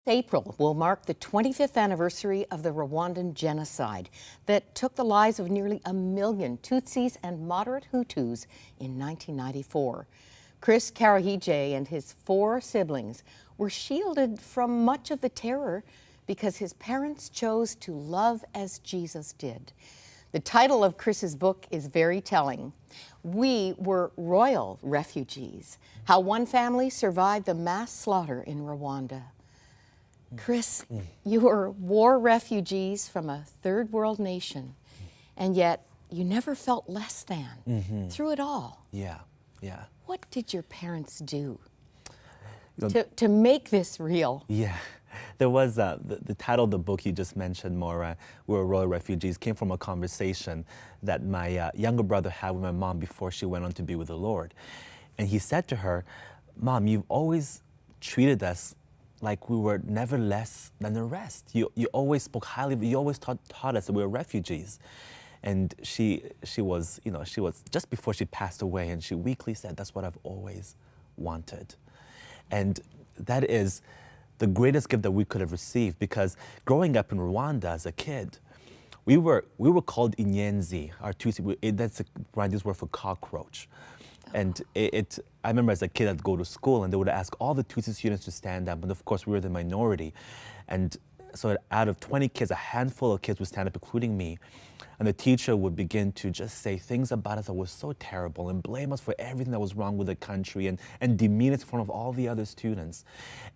April will mark the 25th anniversary of the Rwandan genocide that took the lives of nearly 1 million Tutsis and moderate Hutus in 1994. Chris KARUHIJE and his 4 siblings were shielded from much of the terror because his parents chose to love as Jesus did. The title of Chris's book is very telling. We were royal refugees, how one family survived the mass slaughter in Rwanda. Chris, you were war refugees from a third world nation, and yet you never felt less than through it all. Yeah. What did your parents do to make this real? Yeah. There was the title of the book you just mentioned, Maura, We Were Royal Refugees, came from a conversation that my younger brother had with my mom before she went on to be with the Lord. And he said to her, "Mom, you've always treated us like we were never less than the rest. You always spoke highly, but you always taught us that we were refugees." And she was just before she passed away, and she weakly said, "That's what I've always wanted." And that is the greatest gift that we could have received, because growing up in Rwanda as a kid, we were called inyenzi, our Tutsi. That's a Rwandese word for cockroach. And I remember as a kid, I'd go to school and they would ask all the Tutsi students to stand up. And of course, we were the minority. And so out of 20 kids, a handful of kids would stand up, including me. And the teacher would begin to just say things about us that was so terrible and blame us for everything that was wrong with the country and demean us in front of all the other students.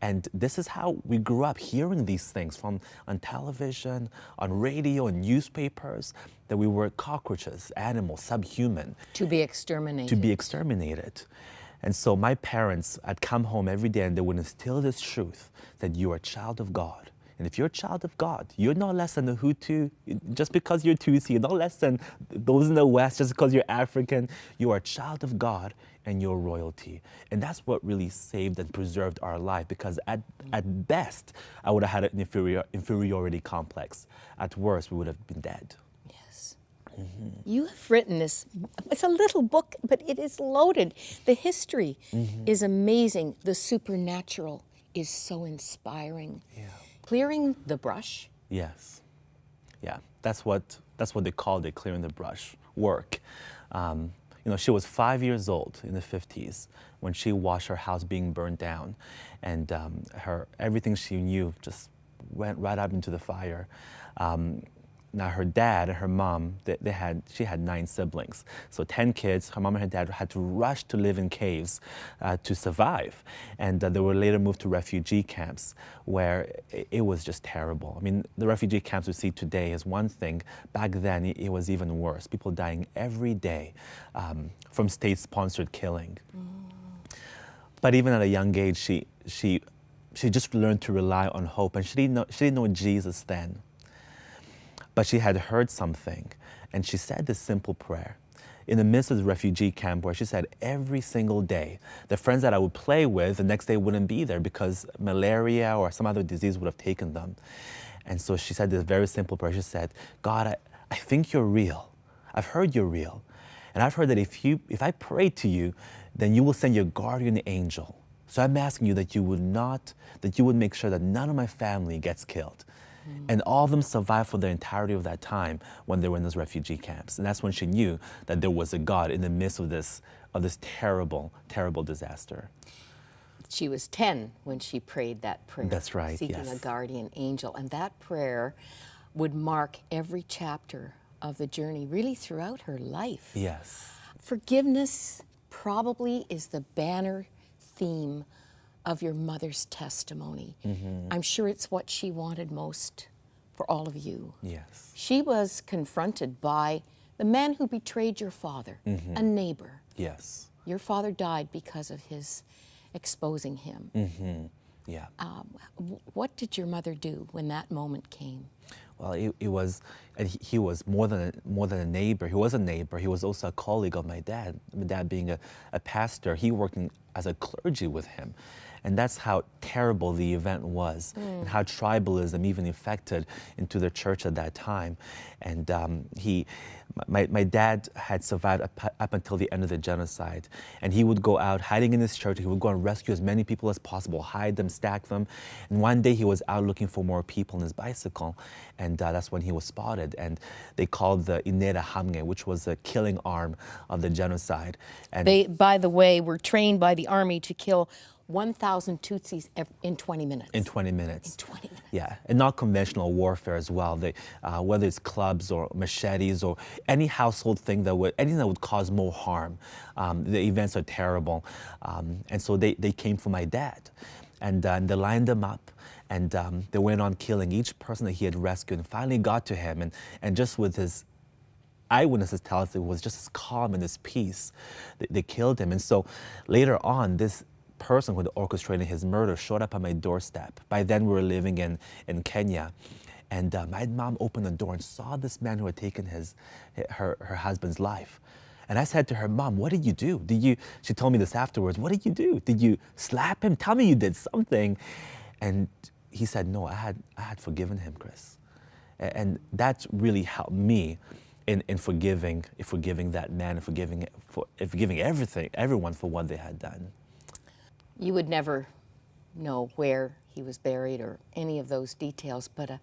And this is how we grew up, hearing these things from on television, on radio, and newspapers, that we were cockroaches, animals, subhuman. To be exterminated. To be exterminated. And so my parents, I'd come home every day and they would instill this truth that you are a child of God. And if you're a child of God, you're no less than the Hutu just because you're Tutsi. You're no less than those in the West just because you're African. You are a child of God and you're royalty. And that's what really saved and preserved our life, because at best, I would have had an inferiority complex. At worst, we would have been dead. Yes. You have written this. It's a little book, but it is loaded. The history is amazing. The supernatural is so inspiring. Yeah. Clearing the brush. Yes. Yeah, that's what they called it, clearing the brush work. She was 5 years old in the 50s when she watched her house being burned down, and everything she knew just went right up into the fire. Now her dad and her mom, she had 9 siblings, so 10 kids. Her mom and her dad had to rush to live in caves to survive, and they were later moved to refugee camps where it was just terrible. I mean, the refugee camps we see today is one thing. Back then, it was even worse. People dying every day from state-sponsored killing. But even at a young age, she just learned to rely on hope, and she didn't know Jesus then. But she had heard something, and she said this simple prayer in the midst of the refugee camp, where she said every single day, the friends that I would play with the next day wouldn't be there because malaria or some other disease would have taken them. And so she said this very simple prayer. She said, "God, I think you're real. I've heard you're real. And I've heard that if I pray to you, then you will send your guardian angel. So I'm asking you that you would make sure that none of my family gets killed." And all of them survived for the entirety of that time when they were in those refugee camps. And that's when she knew that there was a God in the midst of this terrible, terrible disaster. She was 10 when she prayed that prayer. That's right, seeking yes. a guardian angel. And that prayer would mark every chapter of the journey, really throughout her life. Yes. Forgiveness probably is the banner theme of your mother's testimony. I'm sure it's what she wanted most for all of you. Yes. She was confronted by the man who betrayed your father, a neighbor. Yes. Your father died because of his exposing him. Yeah. What did your mother do when that moment came? Well, he was more than a neighbor. He was a neighbor. He was also a colleague of my dad. My dad being a pastor, he worked as a clergy with him. And that's how terrible the event was, and how tribalism even affected into the church at that time. And my dad had survived up until the end of the genocide, and he would go out hiding in his church. He would go and rescue as many people as possible, hide them, stack them. And one day he was out looking for more people on his bicycle, and that's when he was spotted. And they called the Inera Hamge, which was the killing arm of the genocide. And They, by the way, were trained by the army to kill 1,000 Tutsis in 20 minutes. in 20 minutes. In 20 minutes. Yeah, and not conventional warfare as well. They, whether it's clubs or machetes or any household thing anything that would cause more harm. The events are terrible, and so they came for my dad, and they lined him up, and they went on killing each person that he had rescued, and finally got to him, and just with his eyewitnesses tell us it was just as calm and as peace. They killed him, and so later on, this person who had orchestrated his murder showed up on my doorstep. By then we were living in Kenya, and my mom opened the door and saw this man who had taken her husband's life. And I said to her, "Mom, what did you do? She told me this afterwards, what did you do? Did you slap him? Tell me you did something." And he said, "No, I had forgiven him, Chris." And that really helped me in forgiving that man and forgiving everyone for what they had done. You would never know where he was buried or any of those details, but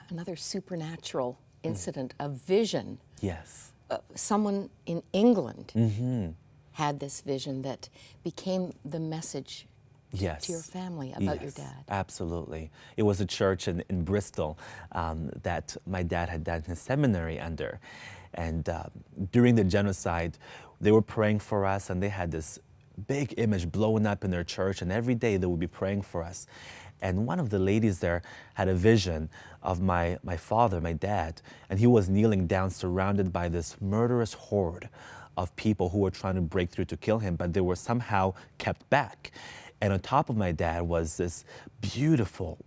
another supernatural incident, a vision. Yes. Someone in England had this vision that became the message Yes. to your family about your dad. Absolutely. It was a church in Bristol that my dad had done his seminary under. And during the genocide, they were praying for us, and they had this big image blowing up in their church, and every day they would be praying for us. And one of the ladies there had a vision of my father, my dad, and he was kneeling down surrounded by this murderous horde of people who were trying to break through to kill him, but they were somehow kept back. And on top of my dad was this beautiful,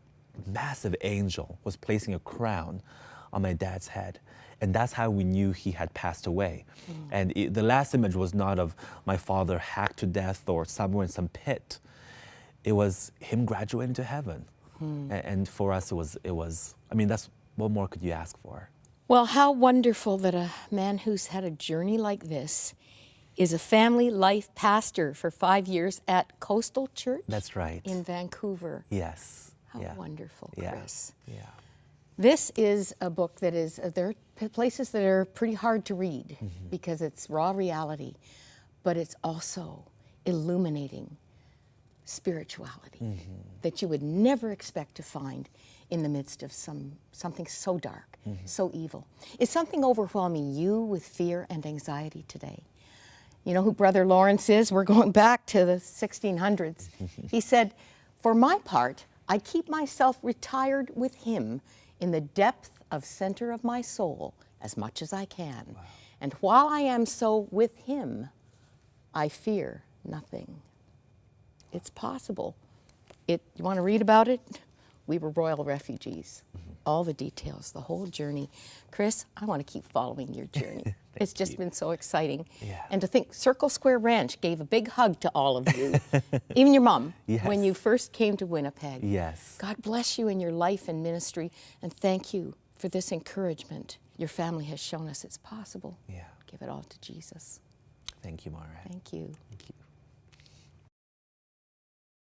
massive angel was placing a crown on my dad's head. And that's how we knew he had passed away. And the last image was not of my father hacked to death or somewhere in some pit. It was him graduating to heaven. And for us, it was, I mean, what more could you ask for? Well, how wonderful that a man who's had a journey like this is a family life pastor for 5 years at Coastal Church. That's right. In Vancouver. Yes. How wonderful, Yeah. Chris. Yeah. This is a book that is, there are places that are pretty hard to read because it's raw reality, but it's also illuminating spirituality that you would never expect to find in the midst of something so dark, so evil. Is something overwhelming you with fear and anxiety today? You know who Brother Lawrence is? We're going back to the 1600s. He said, "For my part, I keep myself retired with him in the depth of center of my soul as much as I can. Wow. And while I am so with him, I fear nothing." It's possible. You want to read about it? We were royal refugees. All the details, the whole journey. Chris, I want to keep following your journey. It's just been so exciting. Yeah. And to think Circle Square Ranch gave a big hug to all of you, even your mom, Yes. when you first came to Winnipeg. Yes. God bless you in your life and ministry, and thank you for this encouragement. Your family has shown us it's possible. Yeah. Give it all to Jesus. Thank you, Mara. Thank you. Thank you.